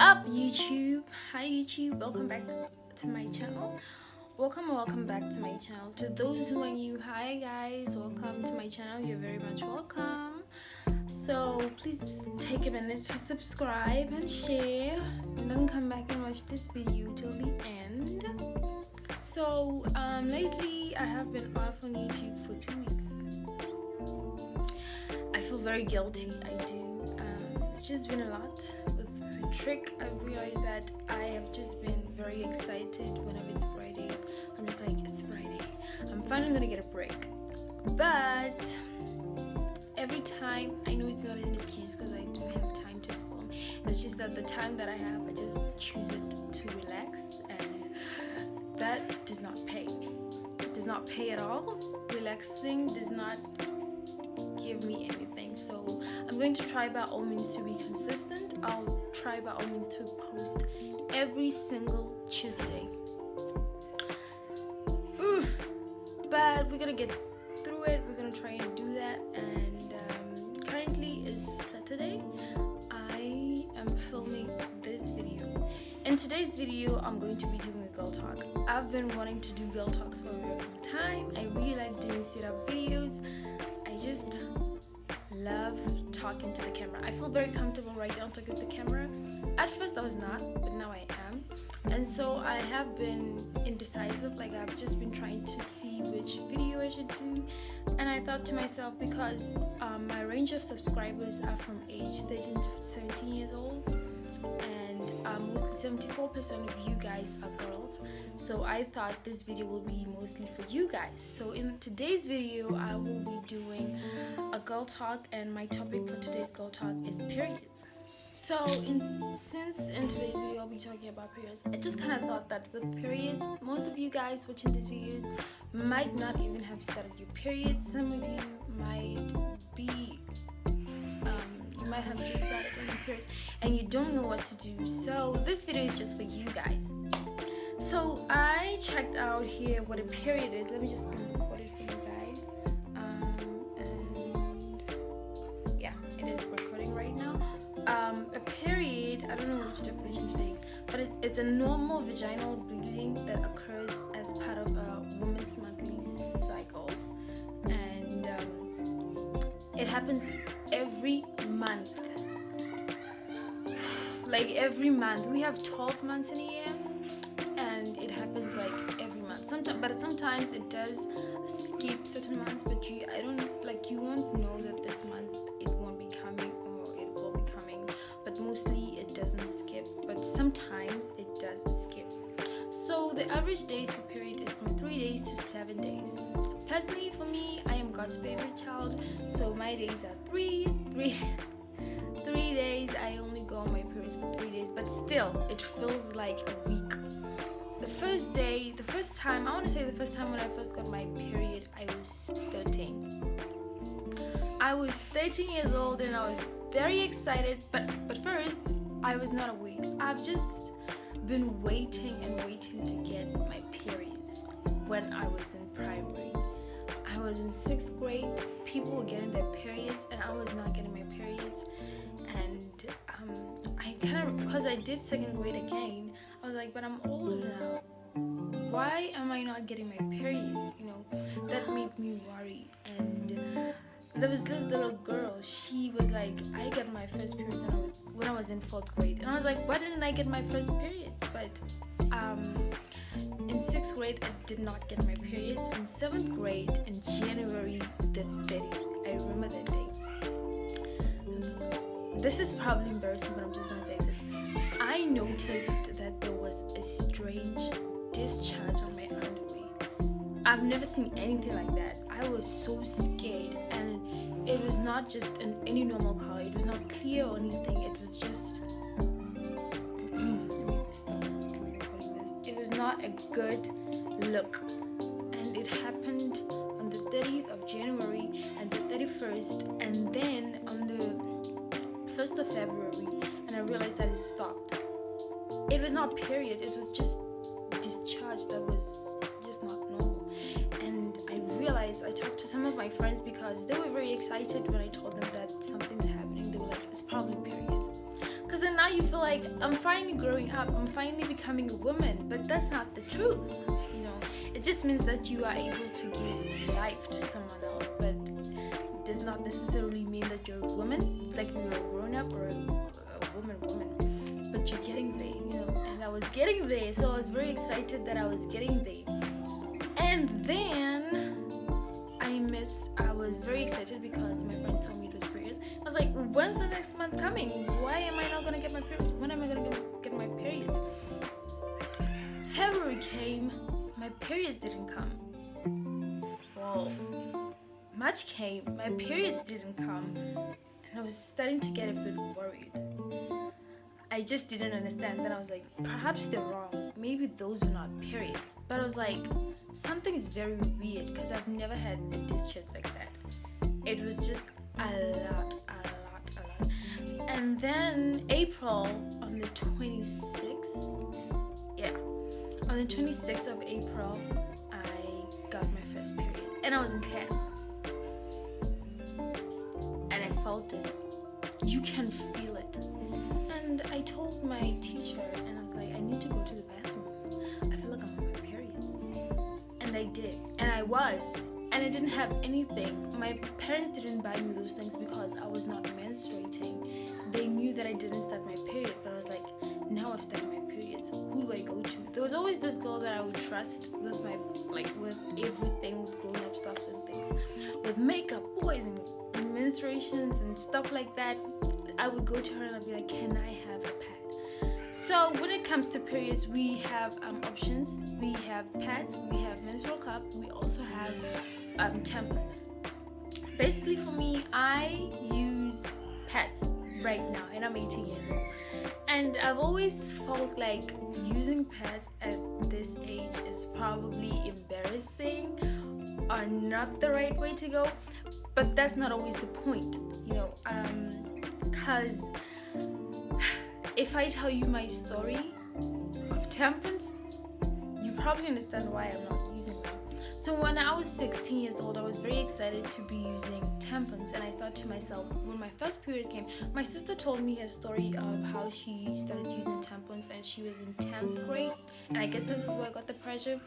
up, YouTube? Hi YouTube, welcome back to my channel. Welcome back to my channel. To those who are new, hi guys, welcome to my channel. You're very much welcome. So please take a minute to subscribe and share, and then come back and watch this video till the end. So lately I have been off on YouTube for 2 weeks. I feel very guilty. I do. It's just been a lot with my trick. I've realized that I have just been very excited whenever it's Friday. I'm just like, it's Friday, I'm finally gonna get a break. But every time, I know it's not an excuse because I do have time to film. It's just that the time that I have, I just choose it to relax, and that does not pay. It does not pay at all. Relaxing does not give me anything. So I'm going to try by all means to be consistent. I'll try by all means to post every single Tuesday. Oof. But we're gonna get through it. We're gonna try and do that. And currently is Saturday. I am filming this video. In today's video, I'm going to be doing a girl talk. I've been wanting to do girl talks for a very long time. I really like doing setup videos. I just love talking to the camera. I feel very comfortable right now talking to the camera. At first I was not, but now I am. And so I have been indecisive. Like, I've just been trying to see which video I should do. And I thought to myself, because my range of subscribers are from age 13 to 17 years old, and mostly 74% of you guys are girls, so I thought this video will be mostly for you guys. So in today's video, I will be doing a girl talk, and my topic for today's girl talk is periods. So since in today's video I'll be talking about periods, I just kind of thought that with periods, most of you guys watching these videos might not even have started your periods. Some of you might be you might have just started on your periods and you don't know what to do. So this video is just for you guys. So I checked out here what a period is. Let me just record it for you guys. And yeah, it is recording right now. A period, I don't know which definition to take, but it's a normal vaginal bleeding that occurs as part of a woman's monthly cycle, and it happens every month. Like every month. We have 12 months in a year, and it happens like every month. Sometimes it does skip certain months, but you won't know that this month it won't be coming, or it will be coming. But mostly it doesn't skip, but sometimes it does skip. So the average days for period is from 3 days to 7 days. Personally, for me, I am God's favorite child, so my days are three days. I only go on my periods for 3 days, but still it feels like a week. The first time when I first got my period, I was 13. I was 13 years old and I was very excited, but first I was not awake. I've just been waiting to get my periods when I was in primary. I was in 6th grade, people were getting their periods and I was not getting my periods. And because I did 2nd grade again, I was like, but I'm older now. Why am I not getting my periods? That made me worry. And there was this little girl, she was like, I got my first periods when I was in 4th grade. And I was like, why didn't I get my first periods? But in 6th grade, I did not get my periods. In 7th grade, in January the 30th, I remember that day. This is probably embarrassing, but I'm just going to say this. I noticed that there was a strange discharge on my underwear. I've never seen anything like that. I was so scared, and it was not just any normal color. It was not clear or anything. It was just it was not a good look. And it happened on the 30th of January and the 31st, and then on the 1st of February, and I realized that it stopped. It was not period, it was just discharge that was just not normal. And I realized, I talked to some of my friends because they were very excited when I told them that something's happening. They were like, it's probably periods. Because then now you feel like I'm finally growing up, I'm finally becoming a woman, but that's not the truth. You know, it just means that you are able to give life to someone else, but it does not necessarily mean that you're a woman, like you're a grown up or a woman, but you're getting there, you know. And I was getting there, so I was very excited that I was getting there. And then I was very excited because my friends told me it was periods. I was like, when's the next month coming? Why am I not gonna get my periods? When am I gonna get my periods? February came, my periods didn't come. Well, March came, my periods didn't come, and I was starting to get a bit worried. I just didn't understand. Then I was like, perhaps they're wrong. Maybe those were not periods. But I was like, something is very weird because I've never had a discharge like that. It was just a lot. And then April, on the 26th, on the 26th of April, I got my first period. And I was in class. And I felt it. You can feel it. And I told my teacher, and I was like, I need to go to the bathroom. I feel like I'm on my periods. And I did. And I was. And I didn't have anything. My parents didn't buy me those things because I was not menstruating. They knew that I didn't start my period, but I was like, now I've started my periods. Who do I go to? There was always this girl that I would trust with my, with everything, with grown-up stuffs and things. With makeup, boys, and menstruations and stuff like that. I would go to her and I'd be like, can I have a pad? So when it comes to periods, we have options. We have pads, we have menstrual cup, we also have tampons. Basically for me, I use pads right now and I'm 18 years old. And I've always felt like using pads at this age is probably embarrassing or not the right way to go. But that's not always the point, you know, because if I tell you my story of tampons, you probably understand why I'm not using them. So when I was 16 years old, I was very excited to be using tampons, and I thought to myself, when my first period came, my sister told me her story of how she started using tampons and she was in 10th grade, and I guess this is where I got the pressure.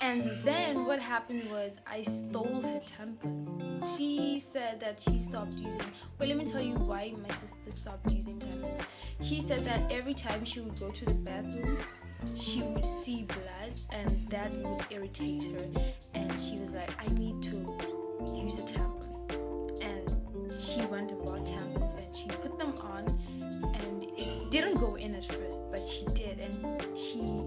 And then what happened was I stole her tampon. She said that she stopped using. Well, let me tell you why my sister stopped using tampons. She said that every time she would go to the bathroom, she would see blood and that would irritate her, and she was like, I need to use a tampon. And she went and bought tampons and she put them on, and it didn't go in at first, but she did, and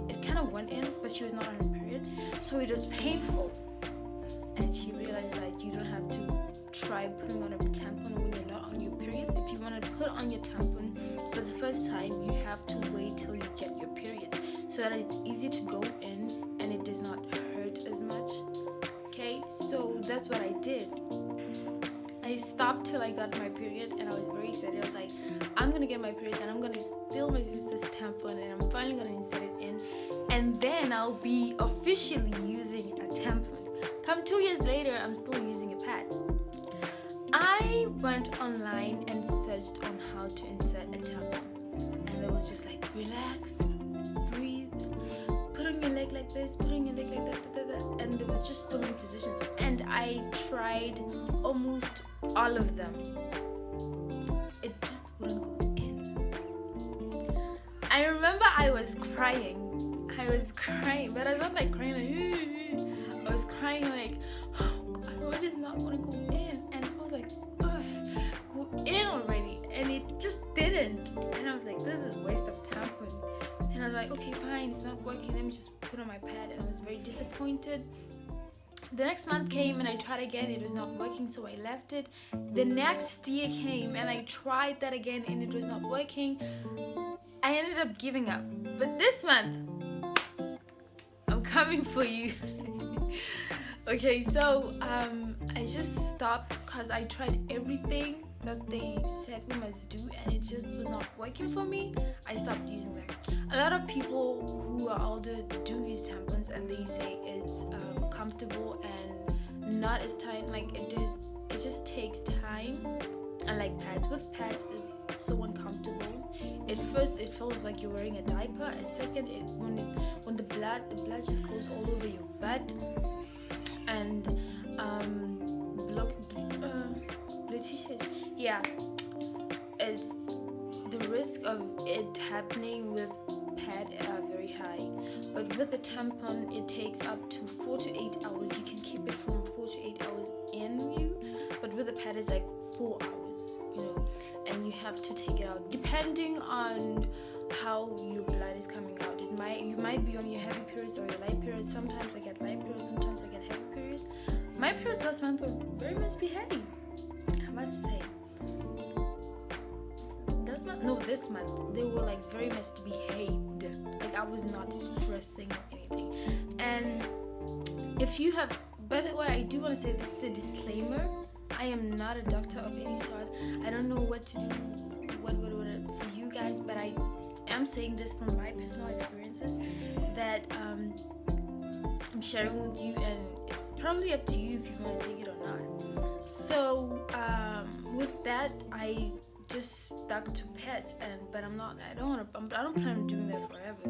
it kind of went in, but she was not on her period, so it was painful. And she realized that you don't have to try putting on a tampon when you're not on your periods. If you want to put on your tampon for the first time, you have to wait till you get your periods, so that it's easy to go in and it does not hurt as much. Okay, so that's what I did. I stopped till I got my period, and I was very excited. I was like, I'm gonna get my period and I'm gonna steal my sister's tampon and I'm finally gonna insert it in, and then I'll be officially using a tampon. Come 2 years later, I'm still using a pad. I went online and searched on how to insert a tampon, and it was just like, relax, breathe, put on your leg like this, put on your leg like that, and there was just so many positions, and I tried almost all of them. It just wouldn't go in. I remember I was crying, but I was not like crying like, I was crying like, oh God, why does not want to go in? And I was like, ugh, go in already, and it just didn't. And I was like, this is a waste of tampon. And I was like, okay, fine, it's not working, let me just put on my pad. And I was very disappointed. The next month came and I tried again, it was not working, so I left it. The next year came and I tried that again and it was not working. I ended up giving up. But this month, I'm coming for you. Okay, so I just stopped because I tried everything that they said we must do and it just was not working for me. I stopped using them. A lot of people who are older do use tampons and they say it's comfortable and not as tight, like it just takes time Unlike pads, with pads it's so uncomfortable. At first it feels like you're wearing a diaper. At second, when the blood just goes all over your butt, and t-shirts, yeah, it's the risk of it happening with pad are very high. But with the tampon, it takes up to 4 to 8 hours. You can keep it from 4 to 8 hours in you, but with the pad it's like 4 hours, and you have to take it out depending on how your blood is coming out. You might be on your heavy periods or your light periods. Sometimes I get light periods, sometimes I get heavy periods. My periods last month were very much heavy, I must say. This month they were like very much behaved. Like I was not stressing or anything. And if you have, by the way, I do want to say this is a disclaimer. I am not a doctor of any sort. I don't know what to do, what for you guys, but I am saying this from my personal experiences that I'm sharing with you, and it's probably up to you if you want to take it or not. So with that, I just stuck to pets, but I don't plan on doing that forever,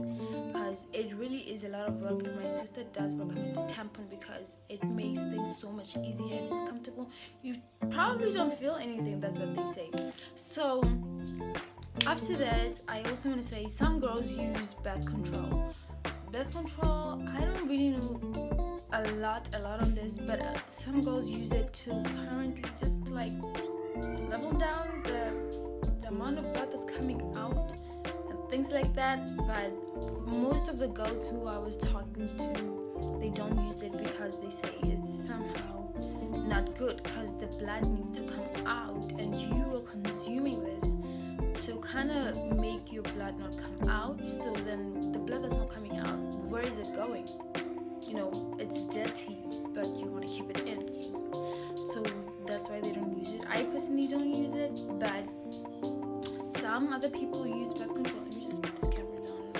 because it really is a lot of work, and my sister does recommend the tampon because it makes things so much easier and it's comfortable. You probably don't feel anything, that's what they say. So after that, I also want to say some girls use birth control. I don't really know a lot on this, but some girls use it to currently just like level down the amount of blood that's coming out and things like that. But most of the girls who I was talking to, they don't use it because they say it's somehow not good, because the blood needs to come out and you are consuming this to kind of make your blood not come out. So then the blood that's not coming out, where is it going? It's dirty, but you want to keep it in. So that's why they don't use it. I personally don't use it, but some other people use birth control. Let me just put this camera down.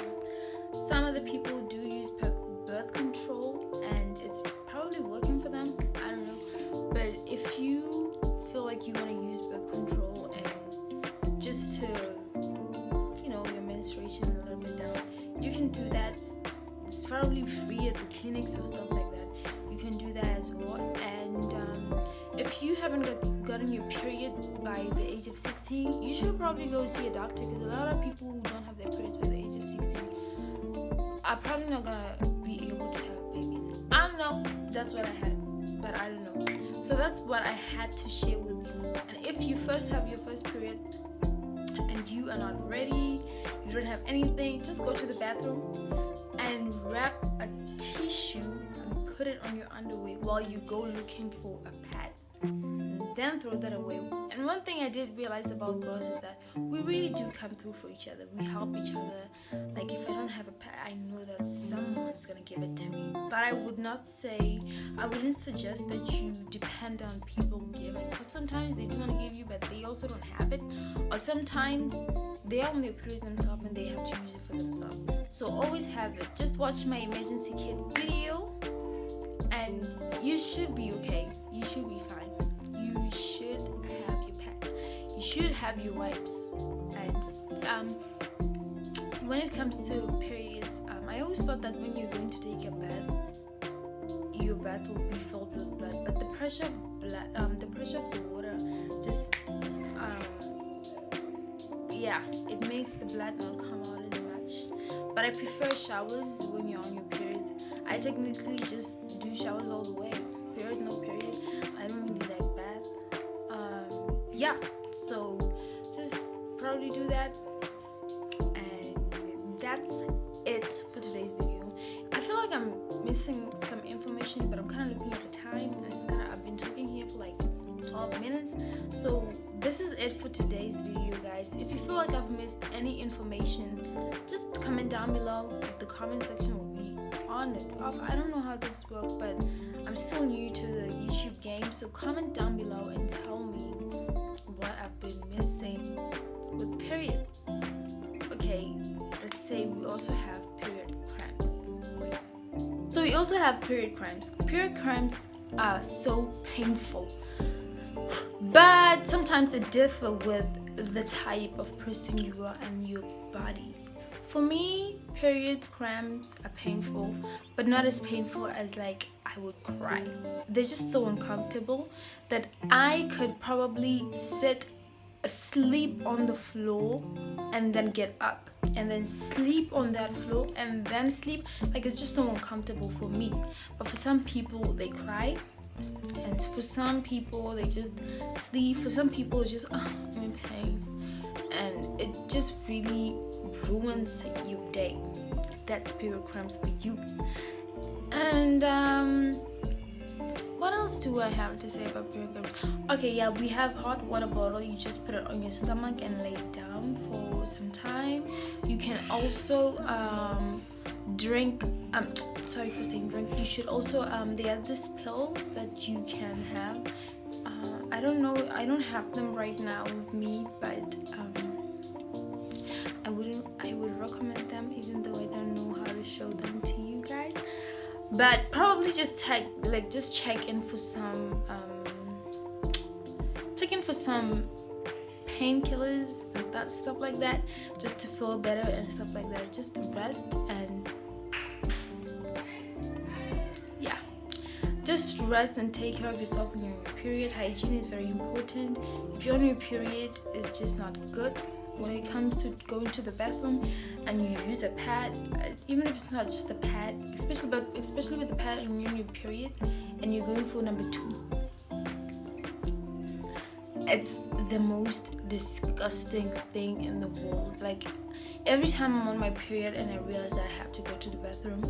Some other people do use birth control, and it's probably working for them. I don't know. But if you feel like you want to use birth control and just to, your menstruation a little bit down, you can do that. It's probably free at the clinics or stuff like that. You can do that as well. And if you haven't gotten your period by the age of 16, you should probably go see a doctor, because a lot of people who don't have their periods by the age of 16 are probably not gonna be able to have babies. I don't know, that's what I had, but I don't know. So that's what I had to share with you. And if you first have your first period and you are not ready, you don't have anything, just go to the bathroom and wrap a tissue and put it on your underwear while you go looking for a pad. Then throw that away. And one thing I did realize about girls is that we really do come through for each other. We help each other. Like if I don't have a pad, I know that someone's gonna give it to me. But I wouldn't suggest that you depend on people giving, because sometimes they do want to give you, but they also don't have it. Or sometimes they are on their periods themselves and they have to use it for themselves. So always have it. Just watch my emergency kit video and you should be okay. You should be fine. You should have your pads. You should have your wipes. And when it comes to periods, I always thought that when you're going to take a bath, your bath will be filled with blood. But the pressure of the water just it makes the blood not come out as much. But I prefer showers when you're on your periods. I technically just do showers all the way. Period, no period. I don't really like bath. So just probably do that. And that's it for today's video. I feel like I'm missing some information, but I'm kind of looking at the time, and I've been talking here for like 12 minutes. So this is it for today's video, guys. If you feel like I've missed any information, just comment down below. The comment section will be on it. I don't know how this works, but I'm still new to the YouTube game, so comment down below and tell me what I've been missing with periods. Okay, let's say we also have period cramps. So we also have period cramps. Period cramps are so painful. but sometimes it differs with the type of person you are and your body. For me, period cramps are painful, but not as painful as like I would cry. They're just so uncomfortable that I could probably sleep on the floor and then get up and then sleep on that floor and then sleep. Like, it's just so uncomfortable for me. But for some people, they cry, and for some people they just sleep. For some people it's just I'm in pain, and it just really ruins your day. That's period cramps for you. And what else do I have to say about period cramps? Okay, yeah, we have hot water bottle. You just put it on your stomach and lay it down for some time. You can also drink, sorry for saying drink, you should also there are these pills that you can have. I don't know, I don't have them right now with me, but I would recommend them, even though I don't know how to show them to you guys. But probably just check in for some painkillers and that stuff like that, just to feel better and stuff like that, just to rest. And yeah, just rest and take care of yourself when you're on your period. Hygiene is very important. If you're on your period, it's just not good when it comes to going to the bathroom and you use a pad, even if it's not just a pad, especially with the pad and you're on your period and you're going for number 2. It's the most disgusting thing in the world. Like, every time I'm on my period and I realize that I have to go to the bathroom,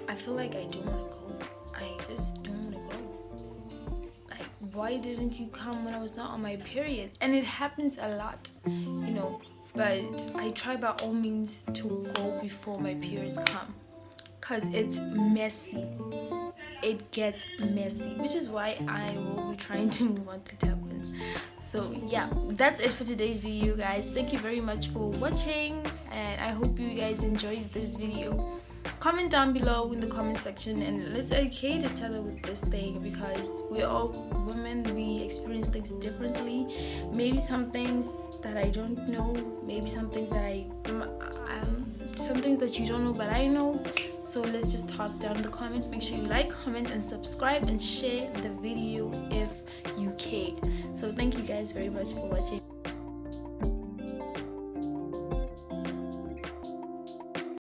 I feel like I don't want to go. I just don't want to go. Like, why didn't you come when I was not on my period? And it happens a lot, you know, but I try by all means to go before my periods come, because it's messy. It gets messy, which is why I will be trying to move on to tampons. So yeah, that's it for today's video, guys. Thank you very much for watching, and I hope you guys enjoyed this video. Comment down below in the comment section and let's educate each other with this thing, because we're all women, we experience things differently. Maybe some things that I don't know, maybe some things that some things that you don't know but I know. So let's just talk down in the comment. Make sure you like, comment and subscribe and share the video if you care. So thank you guys very much for watching.